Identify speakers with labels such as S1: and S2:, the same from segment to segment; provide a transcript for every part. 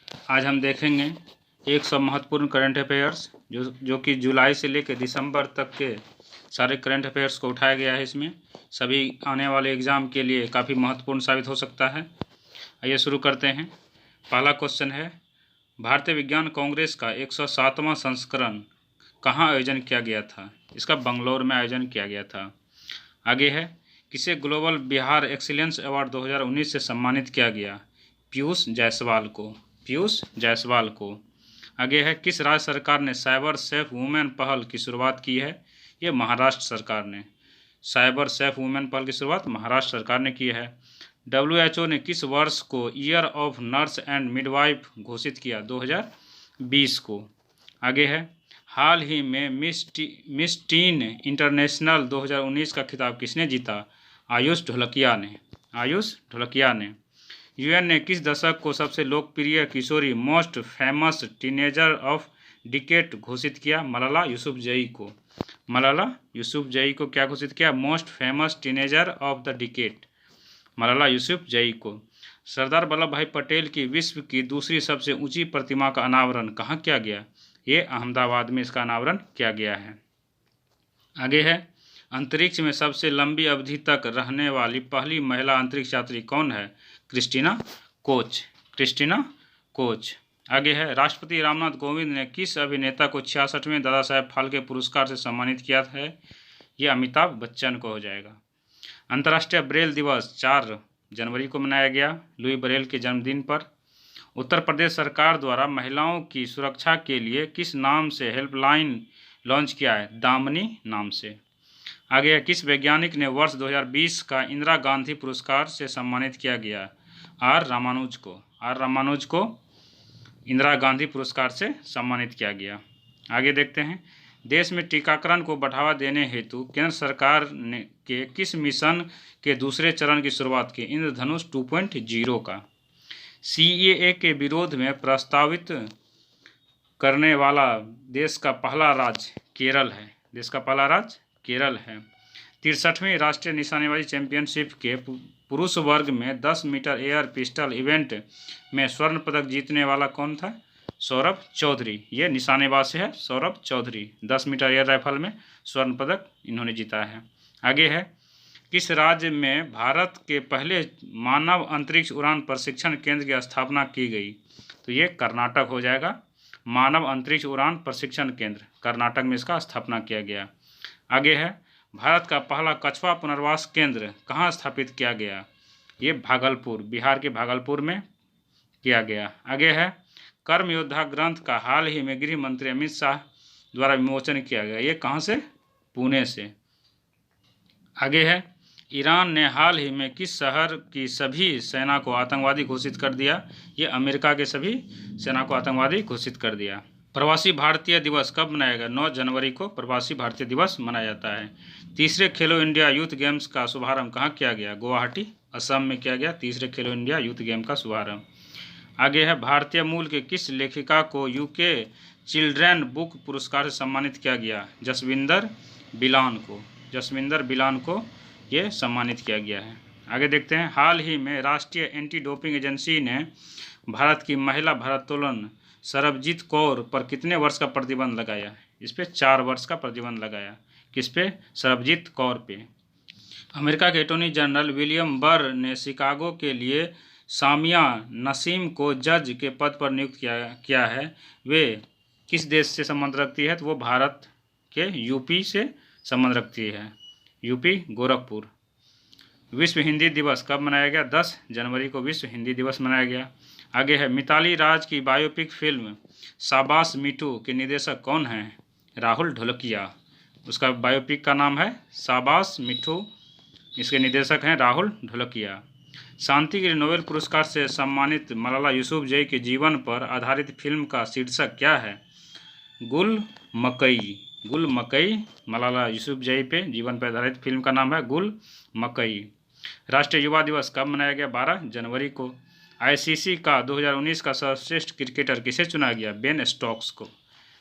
S1: आज हम देखेंगे 100 महत्वपूर्ण करंट अफेयर्स जो कि जुलाई से लेकर दिसंबर तक के सारे करंट अफेयर्स को उठाया गया है। इसमें सभी आने वाले एग्ज़ाम के लिए काफ़ी महत्वपूर्ण साबित हो सकता है। आइए शुरू करते हैं। पहला क्वेश्चन है, भारतीय विज्ञान कांग्रेस का 107वां संस्करण कहाँ आयोजन किया गया था? इसका बंगलौर में आयोजन किया गया था। आगे है, किसे ग्लोबल बिहार एक्सीलेंस अवार्ड 2019 से सम्मानित किया गया? पीयूष जायसवाल को। पीयूष जायसवाल को। आगे है, किस राज्य सरकार ने साइबर सेफ वुमेन पहल की शुरुआत की है? ये महाराष्ट्र सरकार ने। साइबर सेफ वुमेन पहल की शुरुआत महाराष्ट्र सरकार ने की है। WHO ने किस वर्ष को year of nurse and midwife घोषित किया? 2020 को। आगे है, हाल ही में मिस टीन इंटरनेशनल 2019 का खिताब किसने जीता? आयुष ढोलकिया ने। आयुष ढोलकिया ने। यूएन ने किस दशक को सबसे लोकप्रिय किशोरी most famous teenager of decade घोषित किया? मलाला यूसुफजई को। मलाला यूसुफजई को क्या घोषित किया? Most famous teenager of the decade, Malala Yousafzai को। सरदार वल्लभ भाई पटेल की विश्व की दूसरी सबसे ऊंची प्रतिमा का अनावरण कहाँ किया गया? ये अहमदाबाद में इसका अनावरण किया गया है। आगे है, अंतरिक्ष में सबसे लंबी अवधि तक रहने वाली पहली महिला अंतरिक्ष यात्री कौन है? Christina Koch. Christina Koch. आगे है, राष्ट्रपति रामनाथ कोविंद ने किस अभिनेता को 66वें दादा साहेब फाल्के पुरस्कार से सम्मानित किया है? ये अमिताभ बच्चन को हो जाएगा। अंतर्राष्ट्रीय ब्रेल दिवस 4 जनवरी को मनाया गया, लुई ब्रेल के जन्मदिन पर। उत्तर प्रदेश सरकार द्वारा महिलाओं की सुरक्षा के लिए किस नाम से हेल्पलाइन लॉन्च किया है? दामिनी नाम से। आगे, किस वैज्ञानिक ने वर्ष 2020 का इंदिरा गांधी पुरस्कार से सम्मानित किया गया? आर रामानुज को। आर रामानुज को इंदिरा गांधी पुरस्कार से सम्मानित किया गया। आगे देखते हैं, देश में टीकाकरण को बढ़ावा देने हेतु केंद्र सरकार ने के किस मिशन के दूसरे चरण की शुरुआत की? इंद्रधनुष 2.0 का। CAA के विरोध में प्रस्तावित करने वाला देश का पहला राज्य केरल है। देश का पहला राज्य केरल है। 63वीं राष्ट्रीय निशानेबाजी चैंपियनशिप के पुरुष वर्ग में 10 मीटर एयर पिस्टल इवेंट में स्वर्ण पदक जीतने वाला कौन था? सौरभ चौधरी। ये निशानेबाज से है Saurabh Chaudhary. 10 metre air rifle में स्वर्ण पदक इन्होंने जीता है। आगे है, किस राज्य में भारत के पहले मानव अंतरिक्ष उड़ान प्रशिक्षण केंद्र की स्थापना की गई? तो ये कर्नाटक हो जाएगा। मानव अंतरिक्ष उड़ान प्रशिक्षण केंद्र कर्नाटक में इसका स्थापना किया गया। आगे है, भारत का पहला कछुआ पुनर्वास केंद्र कहाँ स्थापित किया गया? ये भागलपुर, बिहार के भागलपुर में किया गया। आगे है, कर्म योद्धा ग्रंथ का हाल ही में गृह मंत्री अमित शाह द्वारा विमोचन किया गया। ये कहाँ से? पुणे से। आगे है, ईरान ने हाल ही में किस शहर की सभी सेना को आतंकवादी घोषित कर दिया? ये अमेरिका के सभी सेना को आतंकवादी घोषित कर दिया। प्रवासी भारतीय दिवस कब मनाया गया? 9 जनवरी को प्रवासी भारतीय दिवस मनाया जाता है। तीसरे खेलो इंडिया यूथ गेम्स का शुभारंभ कहाँ किया गया? गुवाहाटी, असम में किया गया तीसरे खेलो इंडिया यूथ गेम का शुभारंभ। आगे है, भारतीय मूल के किस लेखिका को UK चिल्ड्रेन बुक पुरस्कार से सम्मानित किया गया? जसविंदर बिलान को। जसविंदर बिलान को ये सम्मानित किया गया है। आगे देखते हैं, हाल ही में राष्ट्रीय एंटी डोपिंग एजेंसी ने भारत की महिला भारोत्तोलन सरबजीत कौर पर कितने वर्ष का प्रतिबंध लगाया? इस पे 4 वर्ष का प्रतिबंध लगाया। किस पे? सरबजीत कौर पे। अमेरिका के अटॉर्नी जनरल विलियम बर ने शिकागो के लिए सामिया नसीम को जज के पद पर नियुक्त किया है। वे किस देश से संबंध रखती है? तो वो भारत के UP से संबंध रखती है। UP गोरखपुर। विश्व हिंदी दिवस कब मनाया गया? 10 जनवरी को विश्व हिंदी दिवस मनाया गया। आगे है, मिताली राज की बायोपिक फिल्म शाबाश मिठू के निर्देशक कौन हैं? राहुल ढोलकिया। उसका बायोपिक का नाम है शाबाश मिठू, इसके निर्देशक हैं राहुल ढोलकिया। शांति के लिए नोबेल पुरस्कार से सम्मानित मलाला यूसुफजई के जीवन पर आधारित फिल्म का शीर्षक क्या है? गुल मकई। गुल मकई। मलाला यूसुफजई पे जीवन पर आधारित फिल्म का नाम है गुल मकई। राष्ट्रीय युवा दिवस कब मनाया गया? 12 जनवरी को। ICC का 2019 का सर्वश्रेष्ठ क्रिकेटर किसे चुना गया? बेन स्टोक्स को।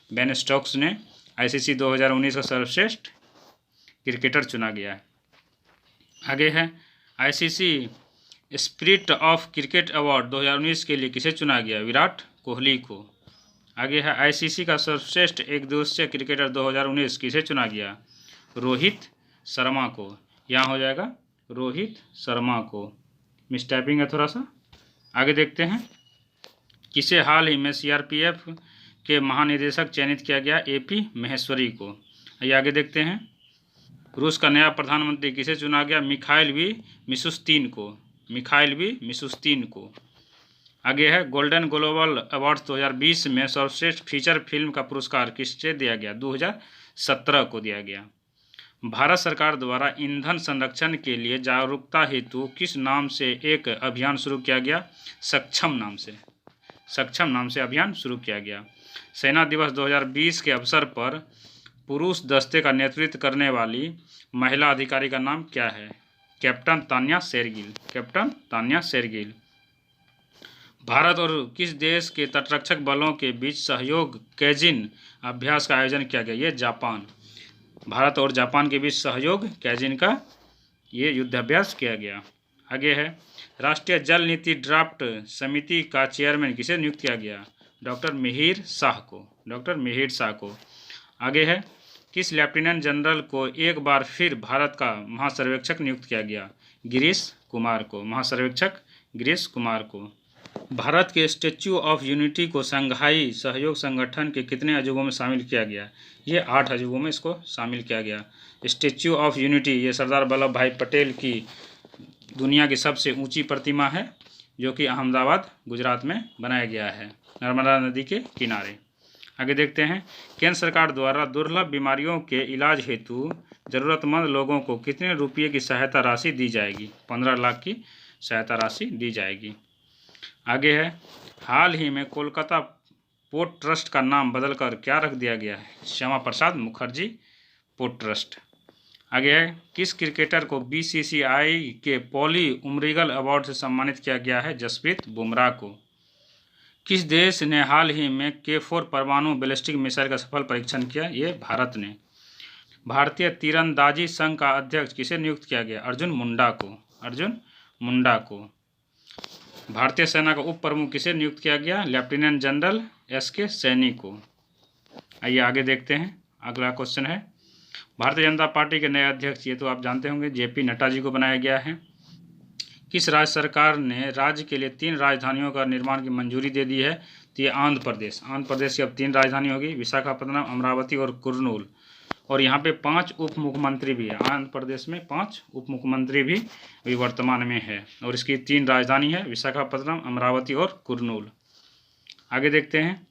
S1: बेन स्टोक्स ने ICC 2019 का सर्वश्रेष्ठ क्रिकेटर चुना गया है। आगे है, ICC spirit of cricket award 2019 के लिए किसे चुना गया? विराट कोहली को। आगे है आईसीसी का सर्वश्रेष्ठ एक दिवसीय क्रिकेटर 2019 किसे चुना गया? रोहित शर्मा को। यहाँ हो जाएगा रोहित शर्मा को, मिस टाइपिंग है थोड़ा सा। आगे देखते हैं, किसे हाल ही में सीआरपीएफ के महानिदेशक चयनित किया गया? एपी महेश्वरी को। आइए आगे देखते हैं, रूस का नया प्रधानमंत्री किसे चुना गया? मिखाइल वी मिशुस्तिन को। मिखाइल वी मिशुस्तिन को। आगे है, गोल्डन ग्लोबल अवार्ड्स 2020 में सर्वश्रेष्ठ फीचर फिल्म का पुरस्कार किससे दिया गया? 2017 को दिया गया। भारत सरकार द्वारा ईंधन संरक्षण के लिए जागरूकता हेतु किस नाम से एक अभियान शुरू किया गया? सक्षम नाम से। सक्षम नाम से अभियान शुरू किया गया। सेना दिवस 2020 के अवसर पर पुरुष दस्ते का नेतृत्व करने वाली महिला अधिकारी का नाम क्या है? कैप्टन तान्या शेरगिल। कैप्टन तान्या शेरगिल। भारत और किस देश के तटरक्षक बलों के बीच सहयोग कैजिन अभ्यास का आयोजन किया गया? ये जापान। भारत और जापान के बीच सहयोग कैजिन का ये युद्धाभ्यास किया गया। आगे है, राष्ट्रीय जल नीति ड्राफ्ट समिति का चेयरमैन किसे नियुक्त किया गया? डॉक्टर मिहिर शाह को। डॉक्टर मिहिर शाह को। आगे है, किस लेफ्टिनेंट जनरल को एक बार फिर भारत का महासर्वेक्षक नियुक्त किया गया? गिरीश कुमार को। महासर्वेक्षक गिरीश कुमार को। भारत के स्टैच्यू ऑफ यूनिटी को शंघाई सहयोग संगठन के कितने अजूबों में शामिल किया गया? ये 8 अजूबों में इसको शामिल किया गया। स्टैच्यू ऑफ यूनिटी ये सरदार वल्लभ भाई पटेल की दुनिया की सबसे ऊंची प्रतिमा है, जो कि अहमदाबाद गुजरात में बनाया गया है, नर्मदा नदी के किनारे। आगे देखते हैं, केंद्र सरकार द्वारा दुर्लभ बीमारियों के इलाज हेतु ज़रूरतमंद लोगों को कितने रुपये की सहायता राशि दी जाएगी? 15 लाख की सहायता राशि दी जाएगी। आगे है, हाल ही में कोलकाता पोर्ट ट्रस्ट का नाम बदलकर क्या रख दिया गया है? Shyama Prasad Mukherjee port trust. आगे है, किस क्रिकेटर को बीसीसीआई के पॉली उमरीगल अवार्ड से सम्मानित किया गया है? जसप्रीत बुमराह को। किस देश ने हाल ही में K4 परमाणु बैलिस्टिक मिसाइल का सफल परीक्षण किया? ये भारत ने। भारतीय तीरंदाजी संघ का अध्यक्ष किसे नियुक्त किया गया? अर्जुन मुंडा को। अर्जुन मुंडा को। भारतीय सेना का उप प्रमुख किसे नियुक्त किया गया? लेफ्टिनेंट जनरल SK सैनी को। आइए आगे देखते हैं, अगला क्वेश्चन है, भारतीय जनता पार्टी के नए अध्यक्ष, ये तो आप जानते होंगे, JP नड्डा जी को बनाया गया है। किस राज्य सरकार ने राज्य के लिए 3 राजधानियों का निर्माण की मंजूरी दे दी है? तो ये आंध्र प्रदेश। आंध्र प्रदेश की अब 3 राजधानी होगी, विशाखापत्तनम, अमरावती और कुर्नूल। और यहाँ पे 5 उप मुख्यमंत्री भी है। आंध्र प्रदेश में 5 उप मुख्यमंत्री भी वर्तमान में है, और इसकी 3 राजधानी है, विशाखापत्तनम, अमरावती और कुर्नूल। आगे देखते हैं,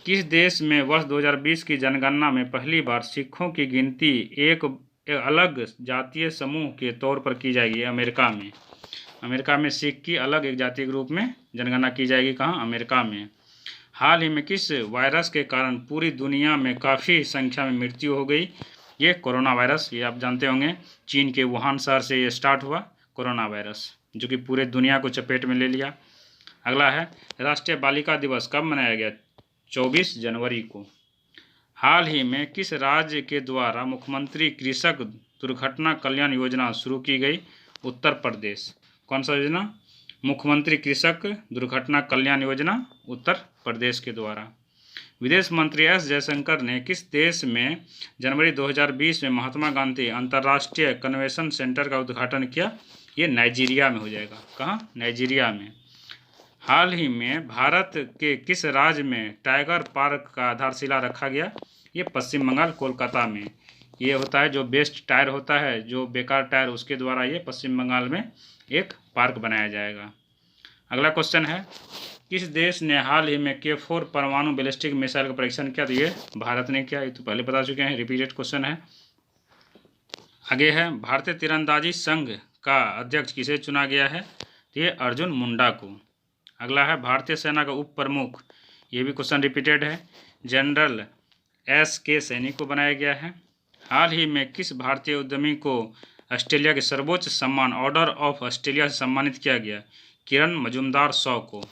S1: किस देश में वर्ष 2020 की जनगणना में पहली बार सिखों की गिनती एक अलग जातीय समूह के तौर पर की जाएगी? अमेरिका में। अमेरिका में सिख की अलग एक जातीय के रूप में जनगणना की जाएगी। कहाँ? अमेरिका में। हाल ही में किस वायरस के कारण पूरी दुनिया में काफ़ी संख्या में मृत्यु हो गई? ये कोरोना वायरस, ये आप जानते होंगे, चीन के वुहान शहर से ये स्टार्ट हुआ कोरोना वायरस, जो कि पूरे दुनिया को चपेट में ले लिया। अगला है, राष्ट्रीय बालिका दिवस कब मनाया गया? 24 जनवरी को। हाल ही में किस राज्य के द्वारा मुख्यमंत्री कृषक दुर्घटना कल्याण योजना शुरू की गई? उत्तर प्रदेश। कौन सा योजना? मुख्यमंत्री कृषक दुर्घटना कल्याण योजना, उत्तर प्रदेश के द्वारा। विदेश मंत्री S जयशंकर ने किस देश में जनवरी 2020 में महात्मा गांधी अंतर्राष्ट्रीय कन्वेंशन सेंटर का उद्घाटन किया? ये नाइजीरिया में हो जाएगा। कहाँ? नाइजीरिया में। हाल ही में भारत के किस राज्य में टाइगर पार्क का आधारशिला रखा गया? ये पश्चिम बंगाल, कोलकाता में। ये होता है जो बेस्ट टायर होता है, जो बेकार टायर, उसके द्वारा ये पश्चिम बंगाल में एक पार्क बनाया जाएगा। अगला क्वेश्चन है, किस देश ने हाल ही में K4 परमाणु बैलिस्टिक मिसाइल का परीक्षण किया? तो ये भारत ने किया। ये तो पहले बता चुके हैं, रिपीटेड क्वेश्चन है। आगे है, भारतीय तीरंदाजी संघ का अध्यक्ष किसे चुना गया है? तो ये अर्जुन मुंडा को। अगला है, भारतीय सेना का उप प्रमुख, ये भी क्वेश्चन रिपीटेड है, जनरल SK सैनी को बनाया गया है। हाल ही में किस भारतीय उद्यमी को ऑस्ट्रेलिया के सर्वोच्च सम्मान ऑर्डर ऑफ ऑस्ट्रेलिया से सम्मानित किया गया? किरण मजूमदार शॉ को।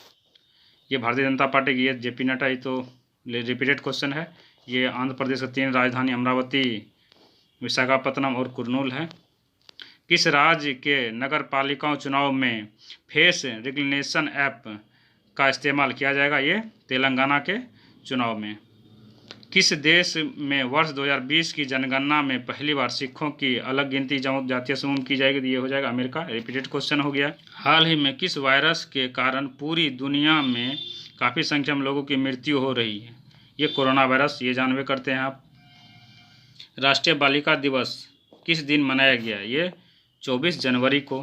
S1: ये भारतीय जनता पार्टी की है, JP नड्डा। ये तो रिपीटेड क्वेश्चन है। ये आंध्र प्रदेश की 3 राजधानी अमरावती, विशाखापत्तनम और कुर्नूल है। किस राज्य के नगर पालिकाओं चुनाव में फेस रिकग्निशन ऐप का इस्तेमाल किया जाएगा, ये तेलंगाना के चुनाव में। किस देश में वर्ष 2020 की जनगणना में पहली बार सिखों की अलग गिनती जातीय समूह की जाएगी? तो ये हो जाएगा अमेरिका। रिपीटेड क्वेश्चन हो गया। हाल ही में किस वायरस के कारण पूरी दुनिया में काफ़ी संख्या में लोगों की मृत्यु हो रही है? ये कोरोना वायरस, ये जानवे करते हैं आप। राष्ट्रीय बालिका दिवस किस दिन मनाया गया? ये 24 जनवरी को।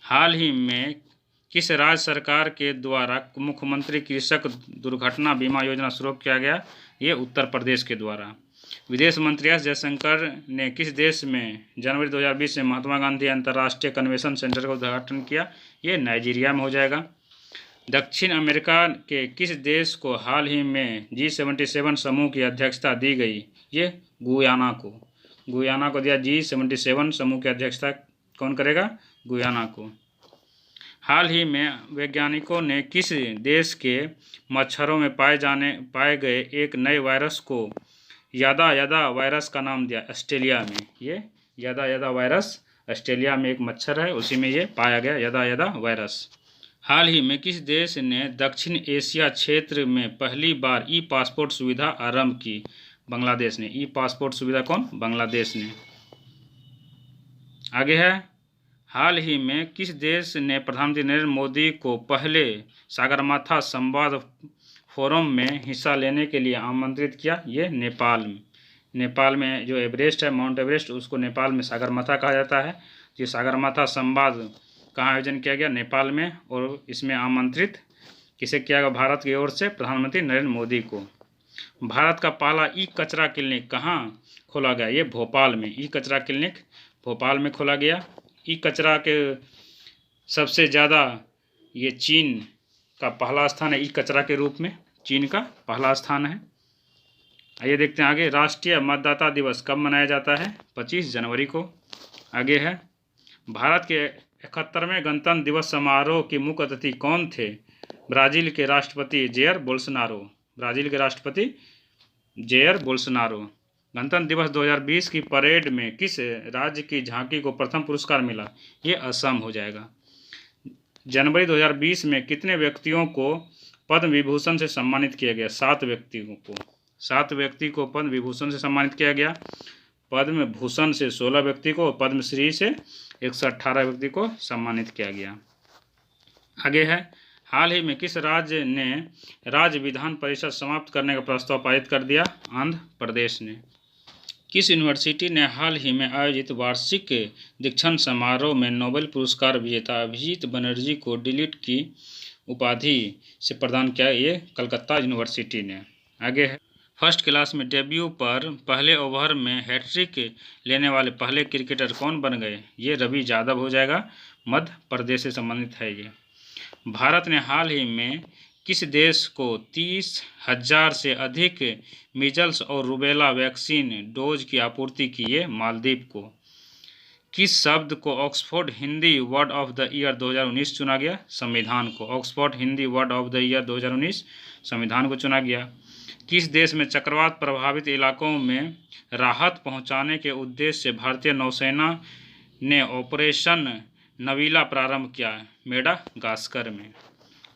S1: हाल ही में किस राज्य सरकार के द्वारा मुख्यमंत्री कृषक दुर्घटना बीमा योजना शुरू किया गया? ये उत्तर प्रदेश के द्वारा। विदेश मंत्री एस जयशंकर ने किस देश में जनवरी 2020 में महात्मा गांधी अंतर्राष्ट्रीय कन्वेंशन सेंटर का उद्घाटन किया? ये नाइजीरिया में हो जाएगा। दक्षिण अमेरिका के किस देश को हाल ही में G77 समूह की अध्यक्षता दी गई? ये गुयाना को। गुयाना को दिया G77 समूह की अध्यक्षता। कौन करेगा? गुयाना को। हाल ही में वैज्ञानिकों ने किस देश के मच्छरों में पाए गए एक नए वायरस को यादा यादा वायरस का नाम दिया? ऑस्ट्रेलिया में। ये यादा यादा वायरस ऑस्ट्रेलिया में एक मच्छर है, उसी में ये पाया गया यादा यादा वायरस। हाल ही में किस देश ने दक्षिण एशिया क्षेत्र में पहली बार ई पासपोर्ट सुविधा आरंभ की? बांग्लादेश ने। ई पासपोर्ट सुविधा कौन? बांग्लादेश ने। आगे है, हाल ही में किस देश ने प्रधानमंत्री नरेंद्र मोदी को पहले सागरमाथा संवाद फोरम में हिस्सा लेने के लिए आमंत्रित किया? ये नेपाल में। नेपाल में जो एवरेस्ट है, माउंट एवरेस्ट, उसको नेपाल में सागरमाथा कहा जाता है। ये सागरमाथा संवाद कहाँ आयोजन किया गया? नेपाल में। और इसमें आमंत्रित किसे किया गया भारत की ओर से? प्रधानमंत्री नरेंद्र मोदी को। भारत का पहला ई कचरा क्लिनिक कहाँ खोला गया? ये भोपाल में। ई कचरा क्लिनिक भोपाल में खोला गया। ई कचरा के सबसे ज़्यादा ये चीन का पहला स्थान है। ई कचरा के रूप में चीन का पहला स्थान है। आइए देखते हैं आगे। राष्ट्रीय मतदाता दिवस कब मनाया जाता है? 25 जनवरी को। आगे है, भारत के 71वें गणतंत्र दिवस समारोह के मुख्य अतिथि कौन थे? ब्राज़ील के राष्ट्रपति जेयर बोल्सोनारो। ब्राज़ील के राष्ट्रपति जेयर बोल्सोनारो। गणतंत्र दिवस 2020 की परेड में किस राज्य की झांकी को प्रथम पुरस्कार मिला? ये असम हो जाएगा। जनवरी 2020 में कितने व्यक्तियों को पद्म विभूषण से सम्मानित किया गया? 7 व्यक्तियों को। 7 व्यक्ति को पद्म विभूषण से सम्मानित किया गया। पद्म भूषण से 16 व्यक्ति को, पद्मश्री से 118 व्यक्ति को सम्मानित किया गया। आगे है, हाल ही में किस राज्य ने राज्य विधान परिषद समाप्त करने का प्रस्ताव पारित कर दिया? आंध्र प्रदेश ने। किस यूनिवर्सिटी ने हाल ही में आयोजित वार्षिक दीक्षांत समारोह में नोबेल पुरस्कार विजेता अभिजीत बनर्जी को डीलिट की उपाधि से प्रदान किया? ये कलकत्ता यूनिवर्सिटी ने। आगे है, फर्स्ट क्लास में डेब्यू पर पहले ओवर में हैट्रिक लेने वाले पहले क्रिकेटर कौन बन गए? ये रवि यादव हो जाएगा। मध्य प्रदेश से संबंधित है ये। भारत ने हाल ही में किस देश को 30,000 से अधिक मीजल्स और रूबेला वैक्सीन डोज की आपूर्ति की? ये मालदीव को। किस शब्द को Oxford Hindi word of the year 2019 चुना गया? संविधान को। Oxford Hindi word of the year 2019 संविधान को चुना गया। किस देश में चक्रवात प्रभावित इलाकों में राहत पहुंचाने के उद्देश्य से भारतीय नौसेना ने ऑपरेशन नवीला प्रारंभ किया? मेडागास्कर में।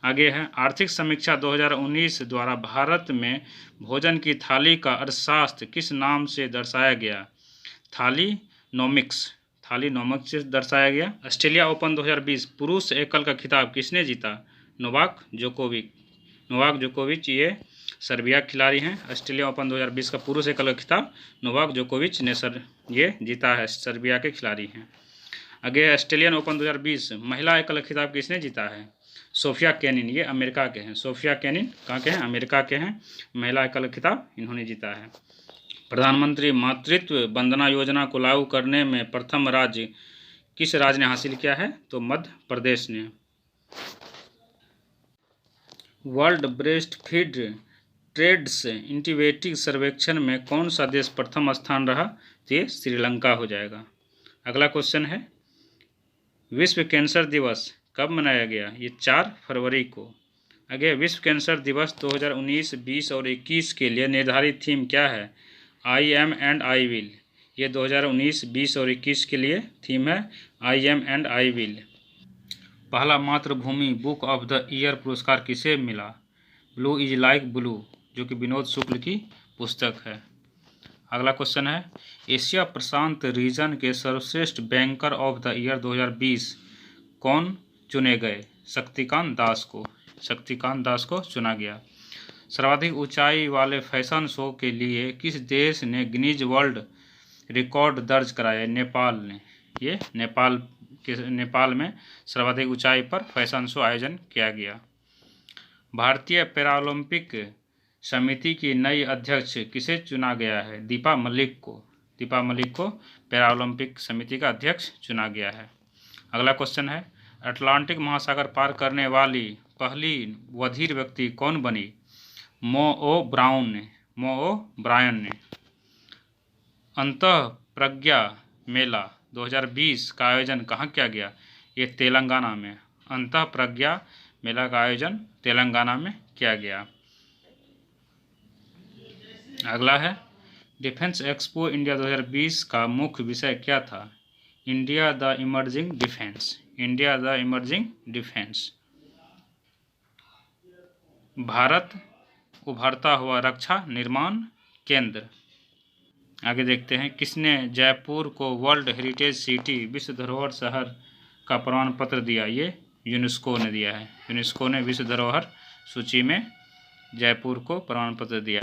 S1: आगे है, आर्थिक समीक्षा 2019 द्वारा भारत में भोजन की थाली का अर्थशास्त्र किस नाम से दर्शाया गया? थालीनोमिक्स। थालीनोमिक्स से दर्शाया गया। ऑस्ट्रेलिया ओपन 2020 पुरुष एकल का खिताब किसने जीता? नोवाक जोकोविच। नोवाक जोकोविच ये सर्बिया खिलाड़ी हैं। ऑस्ट्रेलिया ओपन 2020 का पुरुष एकल का खिताब नोवाक जोकोविच ने ये जीता है, सर्बिया के खिलाड़ी हैं। आगे ऑस्ट्रेलियन ओपन 2020 महिला एकल खिताब किसने जीता है? Sofia Kenin. ये अमेरिका के हैं। सोफिया केनिन कहाँ के हैं? अमेरिका के हैं। महिला एकल खिताब इन्होंने जीता है। प्रधानमंत्री मातृत्व वंदना योजना को लागू करने में प्रथम राज्य किस राज्य ने हासिल किया है? तो मध्य प्रदेश ने। World breast feed trends integrated सर्वेक्षण में कौन सा देश प्रथम स्थान रहा? तो ये श्रीलंका हो जाएगा। अगला क्वेश्चन है, विश्व कैंसर दिवस कब मनाया गया? ये 4 फरवरी को। आगे, विश्व कैंसर दिवस 2019, 20 और 21 के लिए निर्धारित थीम क्या है? I am and I will. ये 2019, 20 और 21 के लिए थीम है I am and I will. पहला मातृभूमि बुक ऑफ द ईयर पुरस्कार किसे मिला? ब्लू इज लाइक ब्लू, जो कि विनोद शुक्ल की पुस्तक है। अगला क्वेश्चन है, एशिया प्रशांत रीजन के सर्वश्रेष्ठ बैंकर ऑफ द ईयर 2020 कौन चुने गए? शक्तिकांत दास को चुना गया। सर्वाधिक ऊंचाई वाले फैशन शो के लिए किस देश ने गिनीज वर्ल्ड रिकॉर्ड दर्ज कराया? नेपाल ने। ये नेपाल में सर्वाधिक ऊंचाई पर फैशन शो आयोजन किया गया। भारतीय पैरालंपिक समिति की नई अध्यक्ष किसे चुना गया है? दीपा मलिक को पैरालंपिक समिति का अध्यक्ष चुना गया है। अगला क्वेश्चन है, अटलांटिक महासागर पार करने वाली पहली बधिर व्यक्ति कौन बनी? मो ओ ब्रायन ने। अंतःप्रज्ञा मेला 2020 का आयोजन कहाँ किया गया? ये तेलंगाना में। अंतःप्रज्ञा मेला का आयोजन तेलंगाना में किया गया। अगला है, डिफेंस एक्सपो इंडिया 2020 का मुख्य विषय क्या था? India the emerging defence. Bharat उभरता हुआ रक्षा निर्माण केंद्र। आगे देखते हैं, किसने जयपुर को वर्ल्ड हेरिटेज सिटी विश्व धरोहर शहर का प्रमाण पत्र दिया? ये यूनेस्को ने दिया है। यूनेस्को ने विश्व धरोहर सूची में जयपुर को प्रमाण पत्र दिया।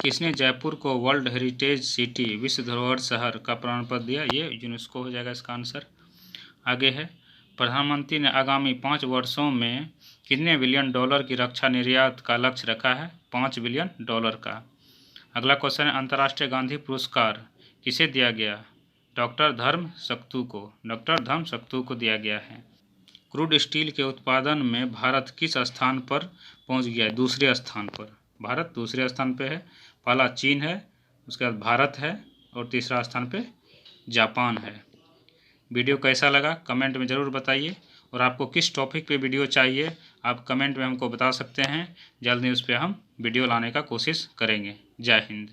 S1: किसने जयपुर को वर्ल्ड हेरिटेज सिटी विश्व धरोहर शहर का प्रमाण पत्र दिया? ये यूनेस्को हो जाएगा इसका आंसर। आगे है, प्रधानमंत्री ने आगामी 5 वर्षों में कितने बिलियन डॉलर की रक्षा निर्यात का लक्ष्य रखा है? 5 बिलियन डॉलर का। अगला क्वेश्चन है, अंतर्राष्ट्रीय गांधी पुरस्कार किसे दिया गया? डॉक्टर धर्म शक्तू को दिया गया है। क्रूड स्टील के उत्पादन में भारत किस स्थान पर पहुंच गया है? दूसरे स्थान पर। भारत दूसरे स्थान पे है। पहला चीन है, उसके बाद भारत है और तीसरा स्थान पे जापान है। वीडियो कैसा लगा कमेंट में ज़रूर बताइए, और आपको किस टॉपिक पे वीडियो चाहिए आप कमेंट में हमको बता सकते हैं। जल्द ही उस पर हम वीडियो लाने का कोशिश करेंगे। जय हिंद।